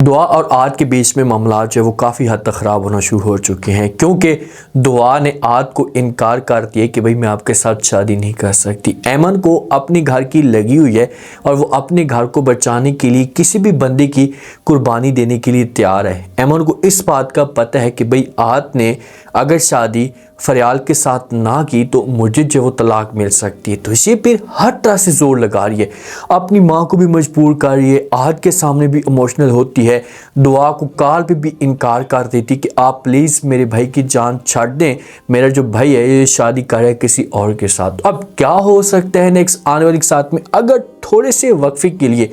दुआ और आद के बीच में मामला जो है वो काफ़ी हद तक ख़राब होना शुरू हो चुके हैं, क्योंकि दुआ ने आद को इनकार कर दिया कि भाई मैं आपके साथ शादी नहीं कर सकती। ऐमन को अपने घर की लगी हुई है और वो अपने घर को बचाने के लिए किसी भी बंदे की कुर्बानी देने के लिए तैयार है। ऐमन को इस बात का पता है कि भाई आद ने अगर शादी फरियाल के साथ ना की तो मुझे जो वो तलाक मिल सकती है, तो इसे फिर हर तरह से जोर लगा रही है, अपनी माँ को भी मजबूर कर रही है, आहद के सामने भी इमोशनल होती है, दुआ को कॉल पे भी इनकार कर देती कि आप प्लीज़ मेरे भाई की जान छाड़ दें, मेरा जो भाई है ये शादी कर रहा है किसी और के साथ। अब क्या हो सकता है नेक्स्ट आने वाले साथ में, अगर थोड़े से वक्फे के लिए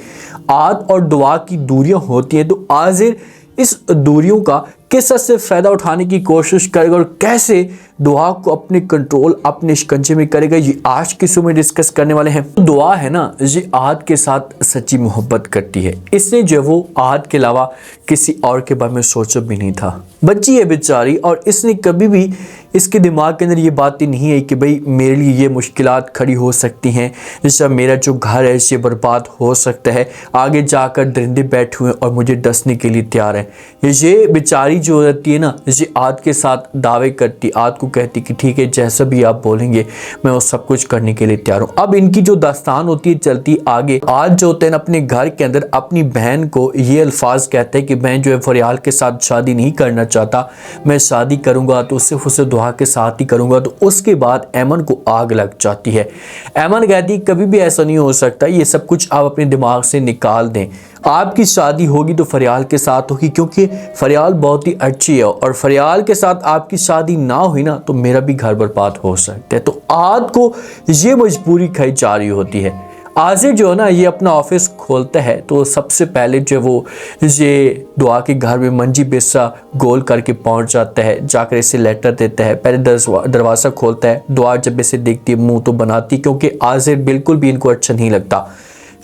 आहद और दुआ की दूरियां होती हैं तो आजिर इस दूरियों का किस तरह से फ़ायदा उठाने की कोशिश करेगा और कैसे दुआ को अपने कंट्रोल अपने शिकंजे में करेगा, ये आज की शो में डिस्कस करने वाले हैं। दुआ है ना, ये आहद के साथ सच्ची मोहब्बत करती है। इसने जो वो आहद के अलावा किसी और के बारे में सोचा भी नहीं था। बच्ची है बेचारी और इसने कभी भी इसके दिमाग के अंदर ये बातें नहीं है कि भाई मेरे लिए ये मुश्किलात खड़ी हो सकती हैं, जैसा मेरा जो घर है ये बर्बाद हो सकता है, आगे जाकर दरिंदे बैठे हुए और मुझे डसने के लिए तैयार है। ये बेचारी जो रहती है ना, ये आहद के साथ दावे करती, आहद को कहती कि ठीक है जैसा भी आप बोलेंगे मैं वो सब कुछ करने के लिए तैयार हूँ। अब इनकी जो दास्तान होती है चलती आगे, आहद जो होते हैं अपने घर के अंदर अपनी बहन को ये अल्फाज कहते हैं कि बहन जो है फरियाल के साथ शादी नहीं करना चाहता, मैं शादी करूँगा तो सिर्फ उसे दुआ के साथ ही करूँगा। तो उसके बाद ऐमन को आग लग जाती है। ऐमन कहती कभी भी ऐसा नहीं हो सकता, ये सब कुछ आप अपने दिमाग से निकाल दें, आपकी शादी होगी तो फरियाल के साथ होगी क्योंकि फरियाल बहुत ही अच्छी है और फरियाल के साथ आपकी शादी ना हुई ना तो मेरा भी घर बर्बाद हो सकता है। तो आहद को ये मजबूरी खाई जा रही होती है। आजिर जो है ना ये अपना ऑफिस खोलता है तो सबसे पहले जो वो ये दुआ के घर में मंजी बिस्सा गोल करके पहुंच जाता है, जाकर इसे लेटर देता है, पहले दरवाज़ा खोलता है, दुआ जब इसे देखती है मुंह तो बनाती क्योंकि आजिर बिल्कुल भी इनको अच्छा नहीं लगता।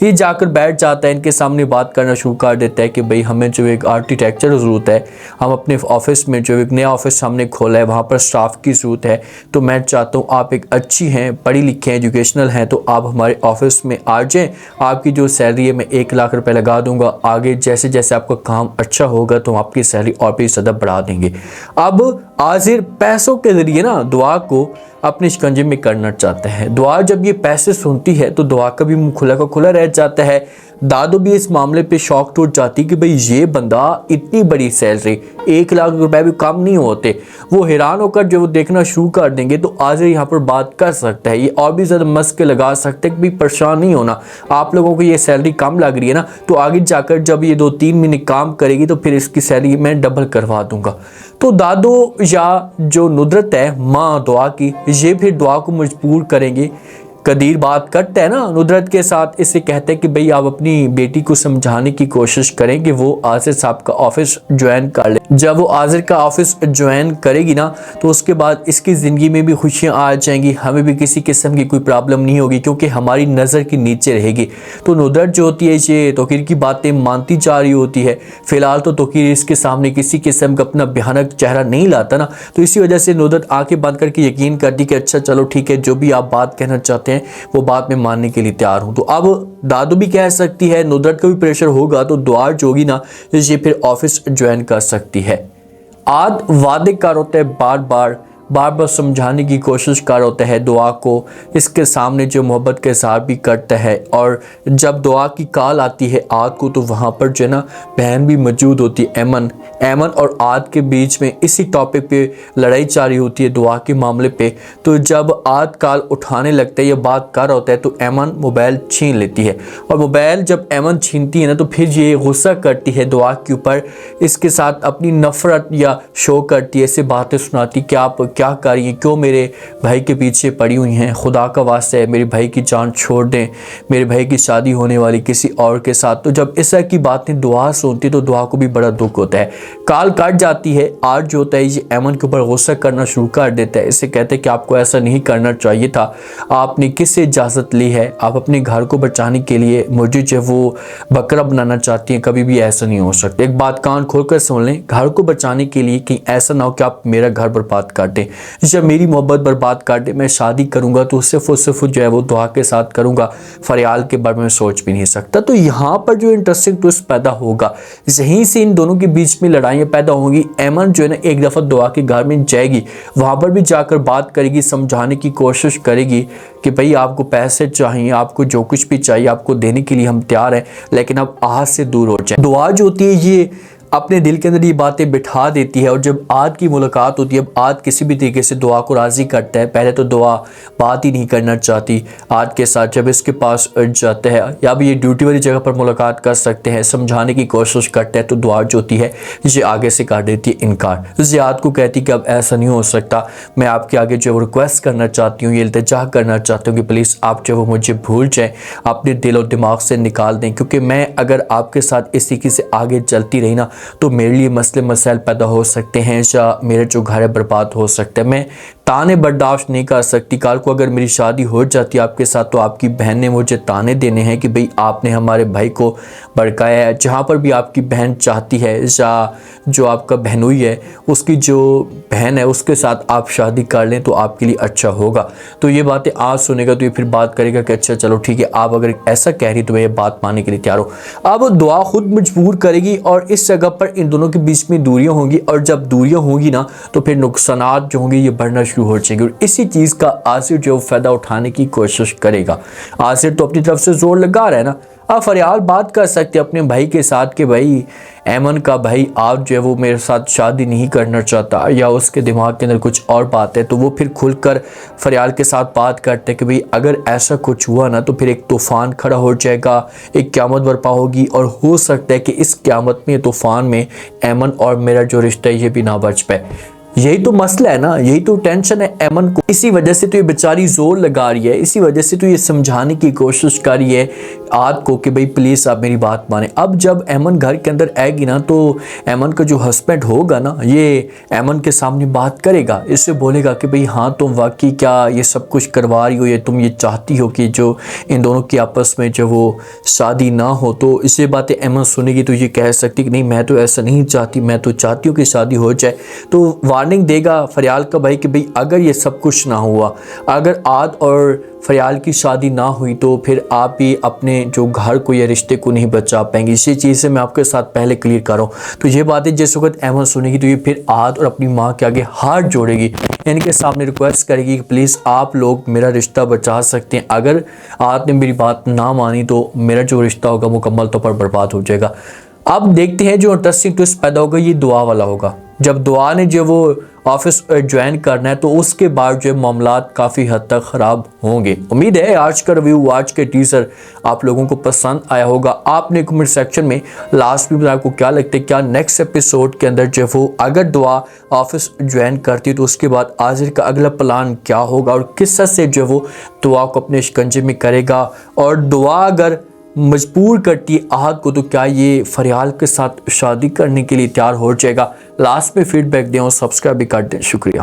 ये जाकर बैठ जाता है, इनके सामने बात करना शुरू कर देता है कि भाई हमें जो एक आर्किटेक्चर ज़रूरत है, हम अपने ऑफिस में जो एक नया ऑफिस हमने खोला है वहाँ पर स्टाफ की ज़रूरत है, तो मैं चाहता हूँ आप एक अच्छी हैं, पढ़ी लिखी हैं, एजुकेशनल हैं, तो आप हमारे ऑफिस में आ जाएं, आपकी जो सैलरी है मैं 1 लाख रुपए लगा दूंगा, आगे जैसे जैसे आपका काम अच्छा होगा तो हम आपकी सैलरी और भी ज़्यादा बढ़ा देंगे। अब आजिर पैसों के ज़रिए ना दुआ को अपने शिकंजे में करना चाहता है। दुआ जब ये पैसे सुनती है तो दुआ का भी मुंह खुला का खुला रह जाता है। दादू भी इस मामले पे शॉक टूट जाती कि भाई ये बंदा इतनी बड़ी सैलरी 1 लाख रुपए भी कम नहीं होते। वो हैरान होकर जब वो देखना शुरू कर देंगे तो आजिर यहाँ पर बात कर सकता है, ये और भी ज़्यादा मस्के लगा सकते हैं कि भाई परेशान नहीं होना, आप लोगों को ये सैलरी कम लग रही है ना, तो आगे जाकर जब ये 2-3 महीने काम करेगी तो फिर इसकी सैलरी मैं डबल करवा दूंगा। तो दादू या जो नुदरत है माँ दुआ की, ये फिर दुआ को मजबूर करेंगे। कदीर बात करता है ना नुदरत के साथ, इससे कहते हैं कि भाई आप अपनी बेटी को समझाने की कोशिश करें कि वो आजिर साहब का ऑफिस ज्वाइन कर ले। जब वो आजिर का ऑफिस ज्वाइन करेगी ना तो उसके बाद इसकी ज़िंदगी में भी खुशियाँ आ जाएंगी, हमें भी किसी किस्म की कोई प्रॉब्लम नहीं होगी क्योंकि हमारी नज़र के नीचे रहेगी। तो नुदरत जो होती है ये तोकीर की बातें मानती जा रही होती है। फ़िलहाल तो तोकीर इसके सामने किसी किस्म का अपना भयानक चेहरा नहीं लाता ना, तो इसी वजह से नुदरत आंखें बंद करके यकीन करती कि अच्छा चलो ठीक है, जो भी आप बात कहना चाहते हैं वो बात में मानने के लिए तैयार हूं। तो अब दादू भी कह सकती है, नुदरत का भी प्रेशर होगा तो दुआ जो होगी ना ये फिर ऑफिस ज्वाइन कर सकती है। आद वादे कर होता है, बार बार समझाने की कोशिश कर होता है दुआ को, इसके सामने जो मोहब्बत के इज़हार भी करता है। और जब दुआ की कॉल आती है आद को तो वहाँ पर जो है ना बहन भी मौजूद होती है, ऐमन और आद के बीच में इसी टॉपिक पे लड़ाई जारी होती है दुआ के मामले पे। तो जब आद कॉल उठाने लगता है या बात कर होता है तो ऐमन मोबाइल छीन लेती है, और मोबाइल जब ऐमन छीनती है ना तो फिर ये गुस्सा करती है दुआ के ऊपर, इसके साथ अपनी नफ़रत या शो करती है, ऐसे बातें सुनाती कि आप क्या कर रही हैं, क्यों मेरे भाई के पीछे पड़ी हुई हैं, खुदा का वास्ता है मेरे भाई की जान छोड़ दें, मेरे भाई की शादी होने वाली किसी और के साथ। तो जब इस तरह की बातें दुआ सुनती तो दुआ को भी बड़ा दुख होता है। कॉल कट जाती है, आज जो होता है ये ऐमन के ऊपर गुस्सा करना शुरू कर देता है, इसे कहते हैं कि आपको ऐसा नहीं करना चाहिए था, आपने किससे इजाज़त ली है, आप अपने घर को बचाने के लिए मुझे जो वो बकरा बनाना चाहती हैं, कभी भी ऐसा नहीं हो सकता। एक बात कान खोल कर सुन लें, घर को बचाने के लिए कहीं ऐसा ना हो कि आप मेरा घर बर्बाद कर दें। दें या मेरी मोहब्बत बर्बाद कर दे, मैं शादी करूँगा तो सिर्फ और सिर्फ जो है वो दुआ के साथ करूँगा, फरियाल के बारे में सोच भी नहीं सकता। तो यहाँ पर जो इंटरेस्टिंग ट्विस्ट पैदा होगा, यहीं से इन दोनों के बीच में लड़ाइयाँ पैदा होंगी। ऐमन जो है ना एक दफ़ा दुआ के घर में जाएगी, वहाँ पर भी जाकर बात करेगी, समझाने की कोशिश करेगी कि भाई आपको पैसे चाहिए, आपको जो कुछ भी चाहिए आपको देने के लिए हम तैयार हैं, लेकिन अब आहत से दूर हो जाए। दुआ जो होती है ये अपने दिल के अंदर ये बातें बिठा देती है, और जब आद की मुलाकात होती है, अब आद किसी भी तरीके से दुआ को राज़ी करता है। पहले तो दुआ बात ही नहीं करना चाहती आद के साथ, जब इसके पास जाते हैं या अब ये ड्यूटी वाली जगह पर मुलाकात कर सकते हैं, समझाने की कोशिश करते हैं, तो दुआ जो होती है ये आगे से कर देती है इनकार। ये आद को कहती है कि अब ऐसा नहीं हो सकता, मैं आपके आगे जो रिक्वेस्ट करना चाहती हूँ, ये इल्तिजा करना चाहती हूँ कि प्लीज़ आप जो वो मुझे भूल जाएँ, अपने दिल और दिमाग से निकाल दें, क्योंकि मैं अगर आपके साथ इस तरीके से आगे चलती रही ना तो मेरे लिए मसले मसाइल पैदा हो सकते हैं या मेरा जो घर है बर्बाद हो सकता है। मैं ताने बर्दाश्त नहीं कर सकती। कल को अगर मेरी शादी हो जाती है आपके साथ तो आपकी बहन ने मुझे ताने देने हैं कि भाई आपने हमारे भाई को भड़काया है। जहाँ पर भी आपकी बहन चाहती है या जो आपका बहनोई है उसकी जो बहन है उसके साथ आप शादी कर लें तो आपके लिए अच्छा होगा। तो ये बातें आज सुनेगा तो ये फिर बात करेगा कि अच्छा चलो ठीक है, आप अगर ऐसा कह रही तो मैं ये बात मानने के लिए तैयार हो। अब दुआ खुद मजबूर करेगी और इस जगह पर इन दोनों के बीच में दूरियां होंगी, और जब दूरियां होंगी ना तो फिर नुकसानात जो होंगे ये बढ़ना शुरू हो जाएंगे, और इसी चीज़ का आसिर जो फ़ायदा उठाने की कोशिश करेगा। आसिर तो अपनी तरफ से जोर लगा रहा है ना। आप फरियाल बात कर सकते हैं अपने भाई के साथ कि भाई ऐमन का भाई आप जो है वो मेरे साथ शादी नहीं करना चाहता, या उसके दिमाग के अंदर कुछ और बात है, तो वो फिर खुलकर फरियाल के साथ बात करते हैं कि भाई अगर ऐसा कुछ हुआ ना तो फिर एक तूफ़ान खड़ा हो जाएगा, एक क़यामत बर्पा होगी, और हो सकता है कि इस क़यामत में तूफ़ान में ऐमन और मेरा जो रिश्ता है ये भी ना बच पाए। यही तो मसला है ना, यही तो टेंशन है ऐमन को। इसी वजह से तो ये बेचारी जोर लगा रही है, इसी वजह से तो ये समझाने की कोशिश कर रही है आद को कि भाई प्लीज़ आप मेरी बात माने। अब जब ऐमन घर के अंदर आएगी ना तो ऐमन का जो हस्बैंड होगा ना ये ऐमन के सामने बात करेगा, इससे बोलेगा कि भाई हाँ तुम वाकई क्या ये सब कुछ करवा रही हो, ये तुम ये चाहती हो कि जो इन दोनों की आपस में जो वो शादी ना हो। तो इससे बातें ऐमन सुनेगी तो ये कह सकती कि नहीं मैं तो ऐसा नहीं चाहती, मैं तो चाहती हूँ कि शादी हो जाए। तो वार्निंग देगा फरियाल का भाई कि भाई अगर ये सब कुछ ना हुआ, अगर आद और फरियाल की शादी ना हुई तो फिर आप भी अपने जो घर को या रिश्ते को नहीं बचा पाएंगे। इसी चीज़ से मैं आपके साथ पहले क्लियर कर रहा हूँ। तो ये बातें जिस वक्त ऐमन सुनेगी तो ये फिर आद और अपनी माँ के आगे हाथ जोड़ेगी, इनके सामने रिक्वेस्ट करेगी कि प्लीज़ आप लोग मेरा रिश्ता बचा सकते हैं। अगर आद ने मेरी बात ना मानी तो मेरा जो रिश्ता होगा मुकम्मल तौर पर बर्बाद हो जाएगा। अब देखते हैं जो इंटरेस्टिंग ट्विस्ट पैदा होगा ये दुआ वाला होगा। जब दुआ ने जो वो ऑफिस ज्वाइन करना है तो उसके बाद जो मामलात काफ़ी हद तक ख़राब होंगे। उम्मीद है आज का रिव्यू, आज के टीजर आप लोगों को पसंद आया होगा। आपने कमेंट सेक्शन में लास्ट में आपको क्या लगता है, क्या नेक्स्ट एपिसोड के अंदर जो वो अगर दुआ ऑफिस ज्वाइन करती तो उसके बाद आजिर का अगला प्लान क्या होगा, और किस तरह से जो वो दुआ को अपने शिकंजे में करेगा, और दुआ अगर मजबूर करती है आहद को तो क्या ये फरियाल के साथ शादी करने के लिए तैयार हो जाएगा। लास्ट में फीडबैक दें और सब्सक्राइब भी कर दें। शुक्रिया।